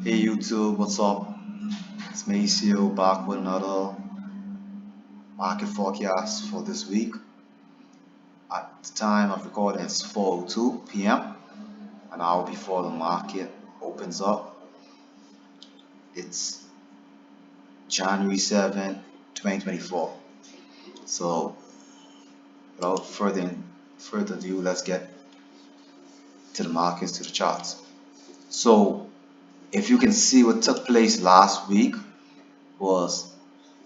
Hey YouTube, what's up? It's Maceo back with another market forecast for this week. At the time of recording, it's 4:02 p.m. An hour before the market opens up. It's January 7th, 2024. So, without further ado, let's get to the markets, to the charts. So, if you can see what took place last week was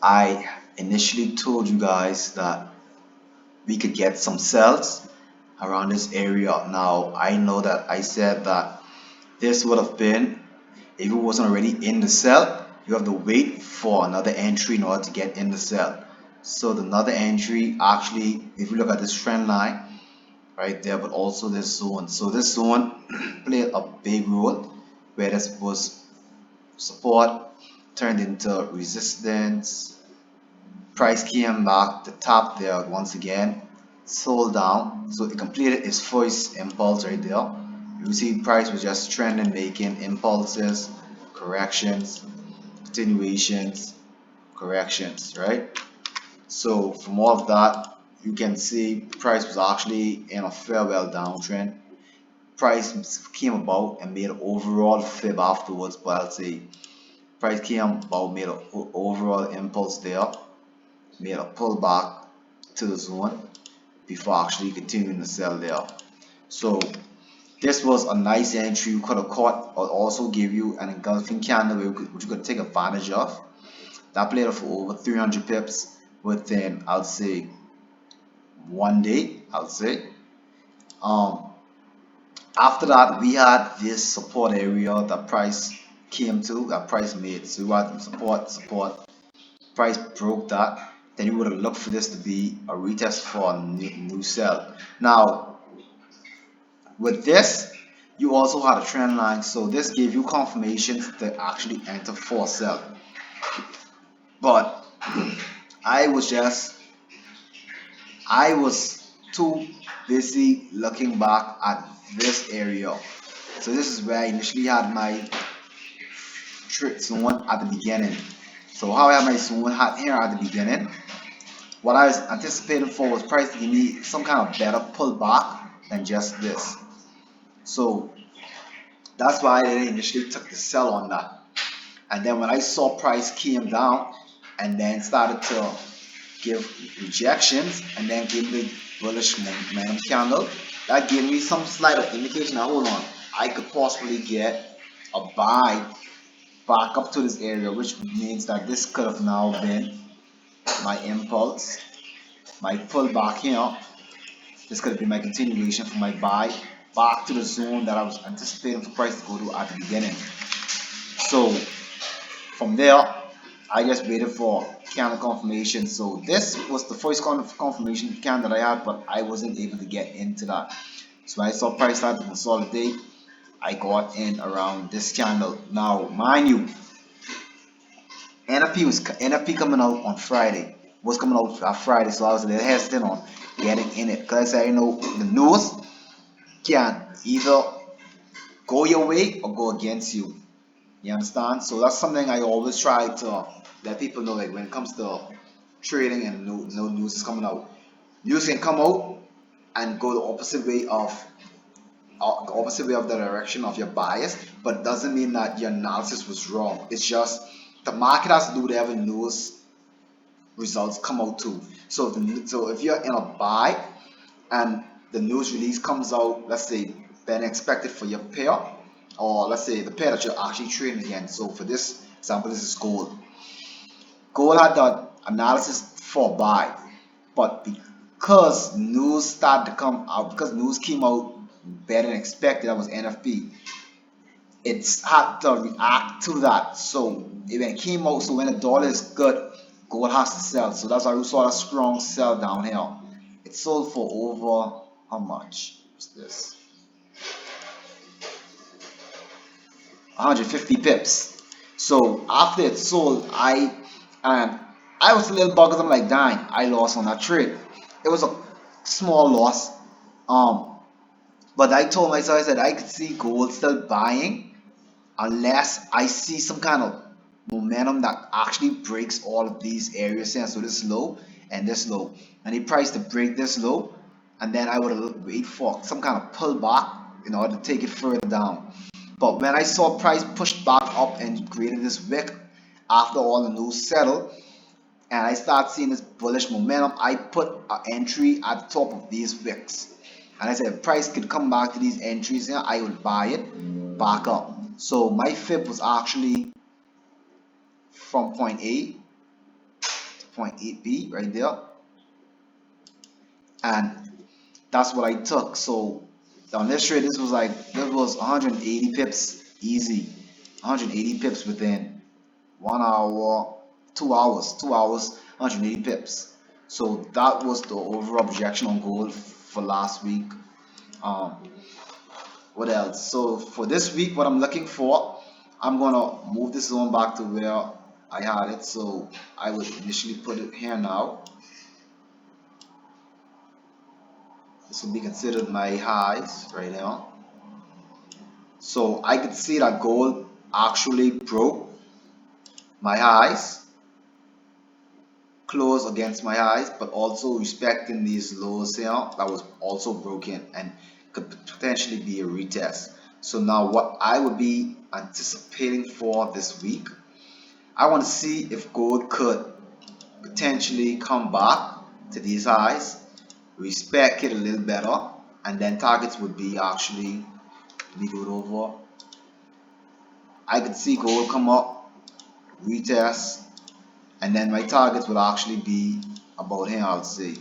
I initially told you guys that we could get some cells around this area. Now, I know that I said that this would have been, if it wasn't already in the cell, you have to wait for another entry in order to get in the cell. So the another entry actually, if you look at this trend line right there, but also this zone. So this zone played a big role where this was support turned into resistance. Price came back to top there once again, sold down, so it completed its first impulse right there. You see price was just trending, making impulses, corrections, continuations, corrections, right? So from all of that, you can see price was actually in a farewell downtrend. Price came about and made an overall fib afterwards, but I'll say price came about, made an overall impulse there, made a pullback to the zone before actually continuing to sell there. So this was a nice entry you could have caught, or also give you an engulfing candle which you could take advantage of. That played for over 300 pips within, I'll say, one day. I'll say. Um, After that, we had this support area that price came to, that price made. So we had support. Price broke that. Then you would have looked for this to be a retest for a new sell. Now, with this, you also had a trend line, so this gave you confirmation to actually enter for sell. But I was just, I was too busy looking back at this area. So this is where I initially had my zone at the beginning. So how I had my zone had here at the beginning, what I was anticipating for was price to give me some kind of better pullback than just this. So that's why I initially took the sell on that. And then when I saw price came down and then started to give rejections and then give me bullish momentum candle, that gave me some slight of indication that hold on, I could possibly get a buy back up to this area, which means that this could have now been my impulse, my pullback here. This could have been my continuation for my buy back to the zone that I was anticipating for price to go to at the beginning. So from there, I just waited for candle confirmation. So this was the first confirmation candle that I had, but I wasn't able to get into that. So I saw price start to consolidate. I got in around this candle. Now, mind you, NFP coming out on Friday. Was coming out on Friday, so I was a little hesitant on getting in it because I know the news can either go your way or go against you. You understand? So that's something I always try to let people know. Like when it comes to trading and no news is coming out, news can come out and go the opposite way of the direction of your bias, but doesn't mean that your analysis was wrong. It's just the market has to do whatever news results come out to. So if you're in a buy and the news release comes out, let's say better than expected for your pair, or let's say the pair that you're actually trading against. So for this example, this is gold. Gold had the analysis for buy, but because news started to come out, because news came out better than expected, that was NFP. It's had to react to that. So when it came out, so when the dollar is good, gold has to sell. So that's why we saw a strong sell down here. It sold for over how much? What's this? 150 pips. So after it sold, and I was a little bugged. I'm like, dang, I lost on that trade. It was a small loss. Um, but I told myself, I said I could see gold still buying unless I see some kind of momentum that actually breaks all of these areas here. So this low and this low, and the price to break this low, and then I would wait for some kind of pullback in order to take it further down. But when I saw price push back up and created this wick after all the news settled, and I start seeing this bullish momentum, I put an entry at the top of these wicks. And I said, if price could come back to these entries here, I would buy it back up. So my fib was actually from point A to point 8B right there. And that's what I took. So on this trade, this was 180 pips easy. 180 pips within 1 hour, 2 hours, 2 hours, 180 pips. So that was the overall projection on gold for last week. Um, what else? So for this week, what I'm looking for, I'm gonna move this zone back to where I had it. So I would initially put it here now. This will be considered my highs right now. So I could see that gold actually broke my highs, close against my highs, but also respecting these lows here that was also broken and could potentially be a retest. So now what I would be anticipating for this week, I want to see if gold could potentially come back to these highs, respect it a little better, and then targets would be actually, let me do it over. I could see gold come up, retest, and then my targets will actually be about here, I would say.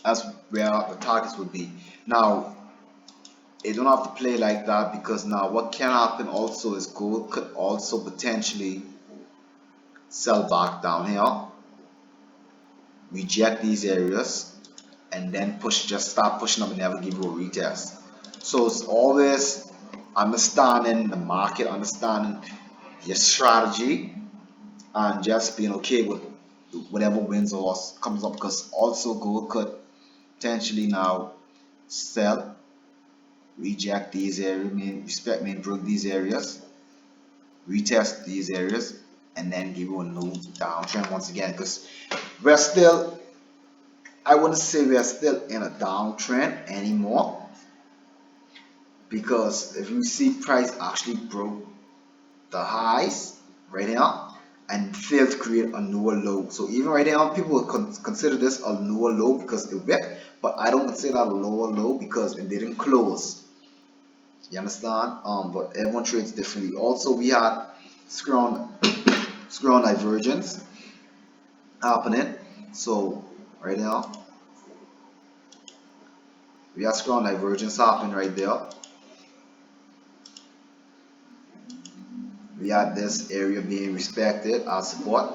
That's where the targets would be. Now, they don't have to play like that, because now what can happen also is gold could also potentially sell back down here, reject these areas, and then just start pushing up and never give you a retest. So it's always understanding the market, understanding your strategy, and just being okay with whatever wins or comes up, because also gold could potentially now sell, reject these areas, respect me, break these areas, retest these areas, and then give you a new downtrend once again, because we're still, I wouldn't say we're still in a downtrend anymore, because if you see price actually broke the highs right now and failed to create a newer low. So even right now, people would consider this a lower low because it wick, but I don't consider that a lower low because it didn't close. You understand? But everyone trades differently. Also, we had screw on divergence happening. So right now, we have screw on divergence happening right there. We had this area being respected as support.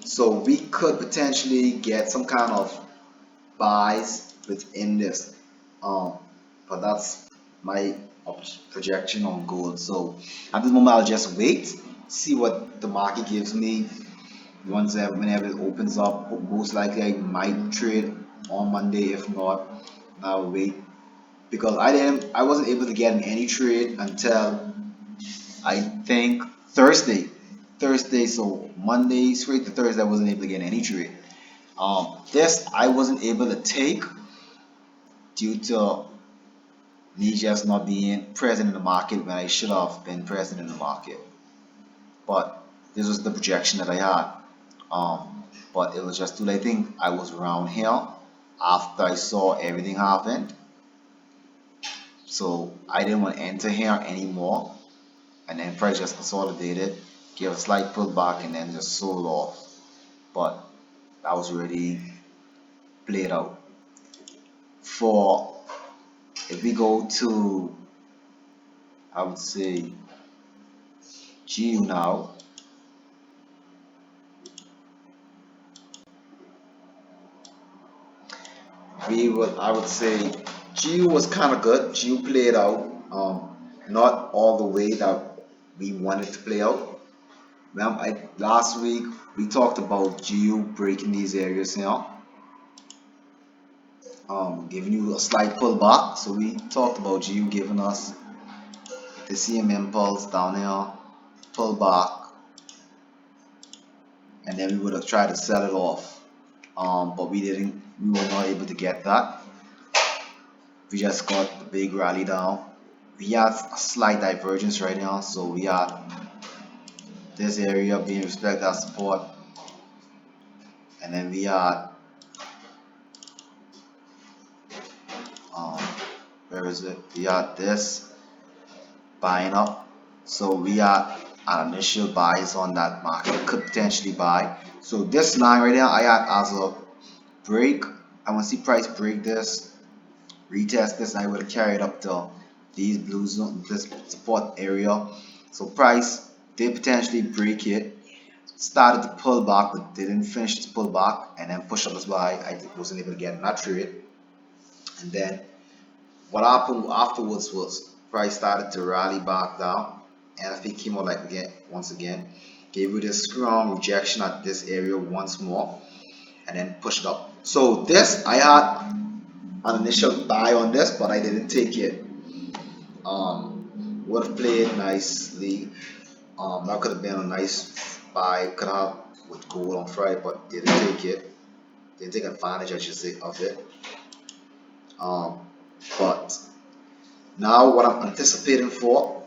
So we could potentially get some kind of buys within this. But that's my projection on gold. So at this moment, I'll just wait, see what the market gives me. Whenever it opens up, most likely I might trade on Monday. If not, I'll wait, because I wasn't able to get in any trade until I think Thursday. So Monday straight to Thursday, I wasn't able to get any trade. This I wasn't able to take due to me just not being present in the market when I should have been present in the market. But this was the projection that I had. But it was just too late. I think I was around here after I saw everything happened. So I didn't want to enter here anymore. And then price just consolidated, gave a slight pullback, and then just sold off. But that was already played out. For if we go to, I would say, GU now, I would say GU was kind of good. GU played out, not all the way that we wanted to play out. Last week we talked about GU breaking these areas now, giving you a slight pullback. So we talked about GU giving us the same impulse down here, pull back, and then we would have tried to sell it off. But we were not able to get that. We just got the big rally down. We had a slight divergence right now, so we had this area being respected as support, and then we had um, where is it? We had this buying up, so we had an initial bias on that market, could potentially buy. So this line right now, I had as a break. I want to see price break this, retest this, and I would have carried up to these blue zone, this support area. So price did potentially break it, started to pull back, but didn't finish its pull back, and then push up as well. I wasn't able to get in that trade. And then what happened afterwards was price started to rally back down, and I think came out like again once again, gave it a strong rejection at this area once more, and then pushed up. So this I had an initial buy on this, but I didn't take it. Would have played nicely. That could have been a nice buy. Could have with gold on Friday, but didn't take it. Didn't take advantage, I should say, of it. Um, but now what I'm anticipating for,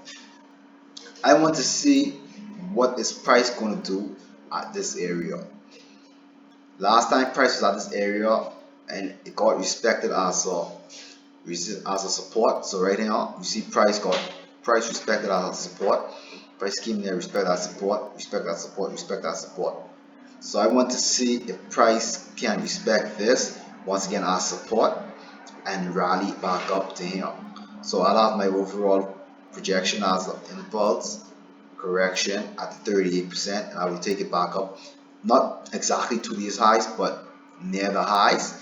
I want to see what is price going to do at this area. Last time price was at this area and it got respected as a support. So right now you see price respected as a support. Price came there, respect that support, respect that support, respect that support. So I want to see if price can respect this once again as support and rally back up to here. So I'll have my overall projection as an impulse correction at 38%, and I will take it back up, not exactly to these highs, but near the highs,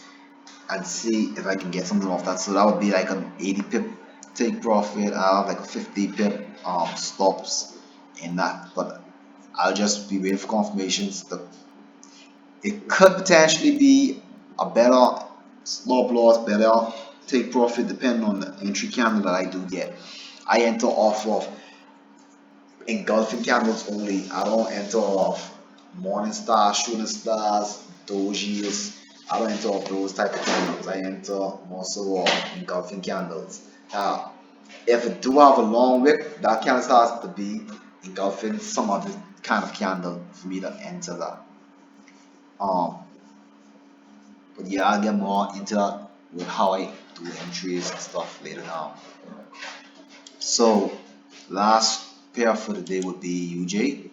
and see if I can get something off that. So that would be like an 80 pip take profit. I have like a 50 pip stops in that, but I'll just be waiting for confirmations. It could potentially be a better stop loss, better take profit depending on the entry candle that I do get. I enter off of engulfing candles only. I don't enter off morning stars, shooting stars, dojis. I don't enter off those type of candles. I enter more so off engulfing candles. Now, if it do have a long wick, that candle starts to be engulfing some other kind of candle for me to enter that. Um, but yeah, I'll get more into that with how I do entries and stuff later down. So, last pair for the day would be UJ.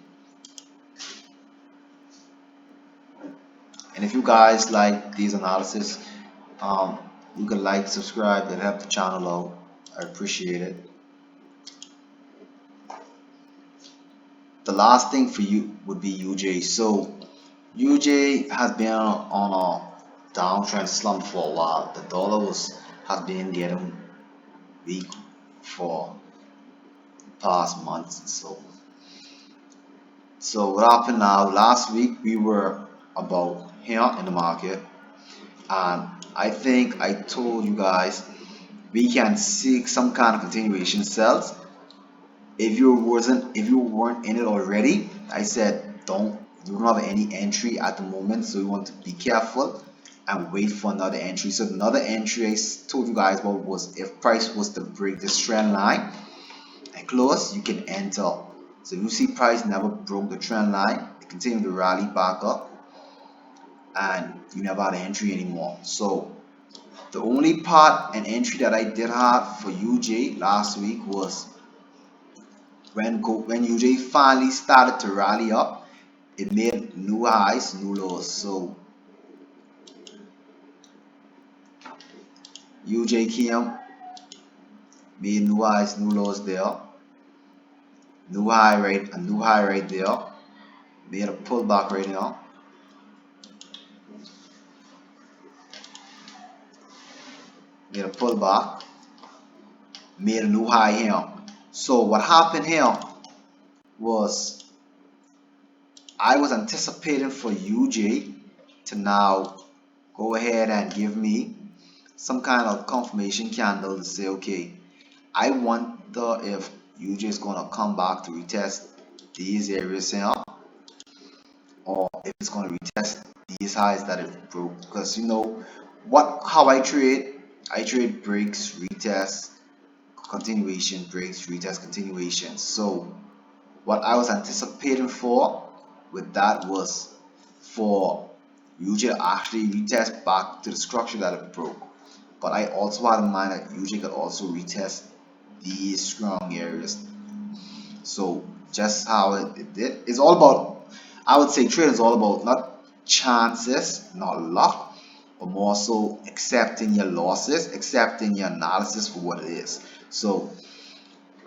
And if you guys like these analysis, you can like, subscribe, and help the channel out. I appreciate it. The last thing for you would be UJ. So UJ has been on a downtrend slump for a while. The dollar has been getting weak for the past months. So what happened now? Last week we were about here in the market, and I think I told you guys we can seek some kind of continuation sells. If you weren't in it already, I said you don't have any entry at the moment, so you want to be careful and wait for another entry. So another entry I told you guys about was if price was to break this trend line and close, you can enter. So you see price never broke the trend line, it continued to rally back up, and you never had an entry anymore. So the only part and entry that I did have for UJ last week was when UJ finally started to rally up, it made new highs, new lows. So UJ came, made new highs, new lows there, a new high right there, made a pullback right now, made a pullback, made a new high here. So what happened here was I was anticipating for UJ to now go ahead and give me some kind of confirmation candle to say, okay, I wonder if UJ is gonna come back to retest these areas here, or if it's gonna retest these highs that it broke. Because you know what, how I trade breaks, retest, continuation, breaks, retest, continuation. So what I was anticipating for with that was for UJ to actually retest back to the structure that it broke. But I also had in mind that UJ could also retest these strong areas. So just how it did, it's all about, I would say trading is all about not chances, not luck, but more so accepting your losses, accepting your analysis for what it is. So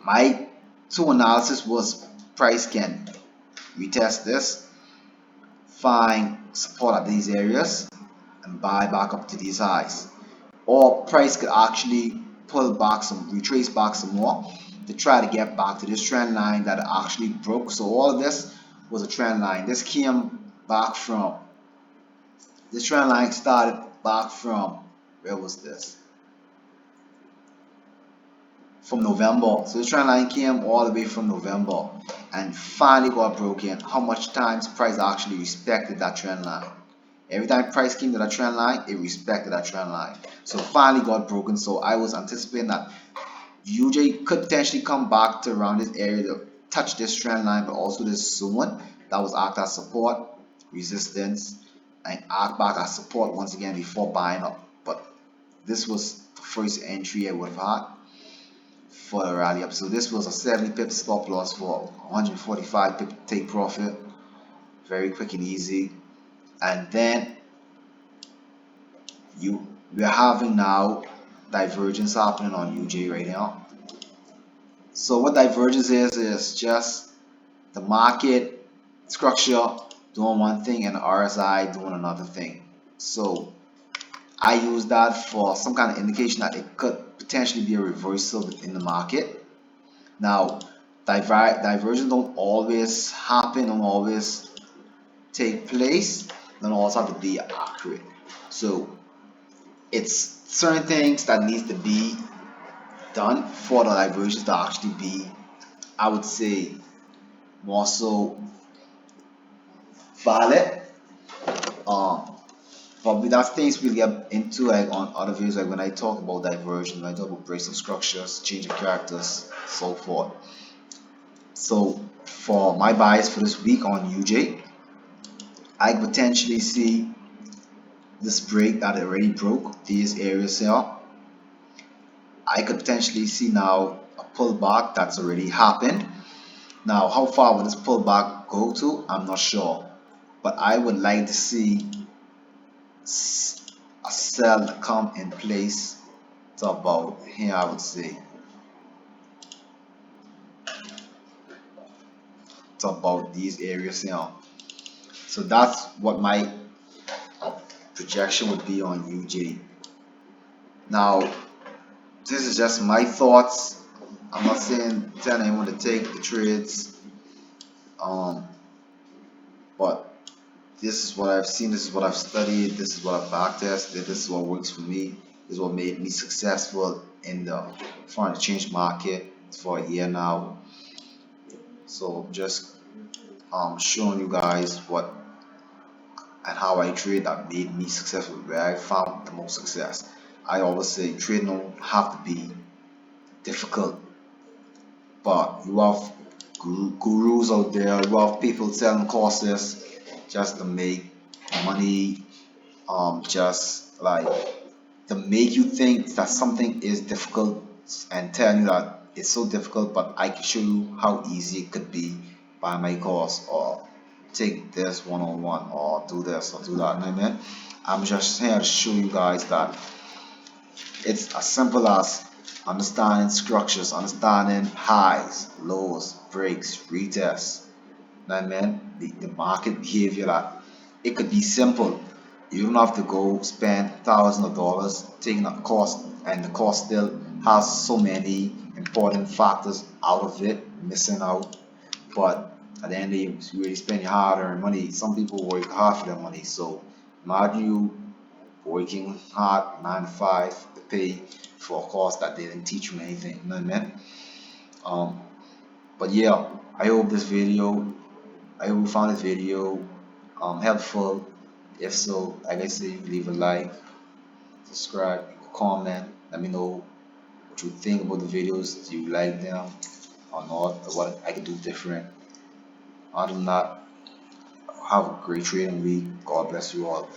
my two analysis was price can retest this, find support at these areas, and buy back up to these highs. Or price could actually pull back some, retrace back some more to try to get back to this trend line that actually broke. So all of this was a trend line. This came back from, this trend line started back from, where was this? From November. So this trend line came all the way from November and finally got broken. How much times price actually respected that trend line? Every time price came to that trend line, it respected that trend line. So finally got broken. So I was anticipating that UJ could potentially come back to around this area to touch this trend line, but also this zone that was act as support, resistance, and act back as support once again before buying up. But this was the first entry I would have had for the rally up. So this was a 70 pip stop loss for 145 pip take profit. Very quick and easy. And then we're having now divergence happening on UJ right now. So what divergence is just the market structure doing one thing and RSI doing another thing. So I use that for some kind of indication that it could potentially be a reversal within the market. Now, divergence don't always happen, don't always take place, don't always have to be accurate. So it's certain things that needs to be done for the divergence to actually be, I would say, more so valid. Um, but that's things we'll get into like on other videos, like when I talk about divergence, when I talk about breaks of structures, change of characters, so forth. So for my bias for this week on UJ, I potentially see this break that already broke these areas here. I could potentially see now a pullback that's already happened. Now, how far will this pullback go to? I'm not sure, but I would like to see a sell come in place to about here. I would say to about these areas here. So that's what my projection would be on UJ. Now, this is just my thoughts. I'm not saying telling anyone to take the trades, but this is what I've seen, this is what I've studied, this is what I've backtested, this is what works for me, this is what made me successful in the foreign exchange market for a year now. So just showing you guys what and how I trade that made me successful, where I found the most success. I always say trading don't have to be difficult, but you have gurus out there, you have people selling courses just to make money, just like to make you think that something is difficult and tell you that it's so difficult, but I can show you how easy it could be by my course, or take this one-on-one, or do this or do that. You know what I mean? I'm just here to show you guys that it's as simple as understanding structures, understanding highs, lows, breaks, retests. You know what I mean? The market behavior, that it could be simple. You don't have to go spend thousands of dollars taking a course, and the course still has so many important factors out of it, missing out. But at the end of the day, you really spend your hard-earned money. Some people work hard for their money, so imagine you working hard 9 to 5 to pay for a course that they didn't teach you anything. You know what I mean? But yeah, I hope this video, I hope you found this video helpful. If so, like I say, leave a like, subscribe, comment. Let me know what you think about the videos. Do you like them or not? Or what I can do different. Other than that, have a great trading week. God bless you all.